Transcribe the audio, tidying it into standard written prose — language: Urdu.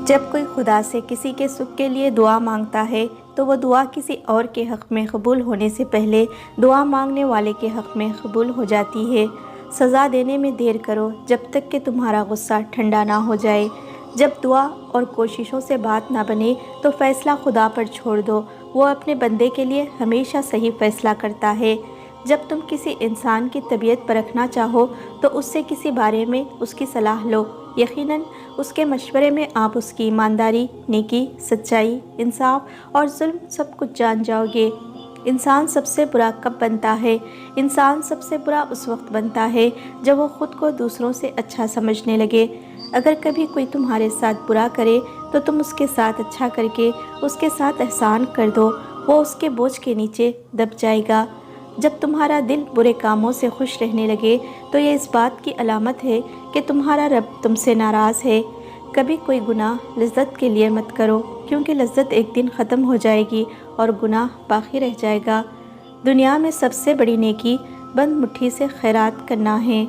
جب کوئی خدا سے کسی کے سکھ کے لیے دعا مانگتا ہے تو وہ دعا کسی اور کے حق میں قبول ہونے سے پہلے دعا مانگنے والے کے حق میں قبول ہو جاتی ہے۔ سزا دینے میں دیر کرو جب تک کہ تمہارا غصہ ٹھنڈا نہ ہو جائے۔ جب دعا اور کوششوں سے بات نہ بنے تو فیصلہ خدا پر چھوڑ دو، وہ اپنے بندے کے لیے ہمیشہ صحیح فیصلہ کرتا ہے۔ جب تم کسی انسان کی طبیعت پرکھنا چاہو تو اس سے کسی بارے میں اس کی صلاح لو۔ یقیناً اس کے مشورے میں آپ اس کی ایمانداری، نیکی، سچائی، انصاف اور ظلم سب کچھ جان جاؤ گے۔ انسان سب سے برا کب بنتا ہے؟ انسان سب سے برا اس وقت بنتا ہے جب وہ خود کو دوسروں سے اچھا سمجھنے لگے۔ اگر کبھی کوئی تمہارے ساتھ برا کرے تو تم اس کے ساتھ اچھا کر کے اس کے ساتھ احسان کر دو، وہ اس کے بوجھ کے نیچے دب جائے گا۔ جب تمہارا دل برے کاموں سے خوش رہنے لگے تو یہ اس بات کی علامت ہے کہ تمہارا رب تم سے ناراض ہے۔ کبھی کوئی گناہ لذت کے لیے مت کرو، کیونکہ لذت ایک دن ختم ہو جائے گی اور گناہ باقی رہ جائے گا۔ دنیا میں سب سے بڑی نیکی بند مٹھی سے خیرات کرنا ہے۔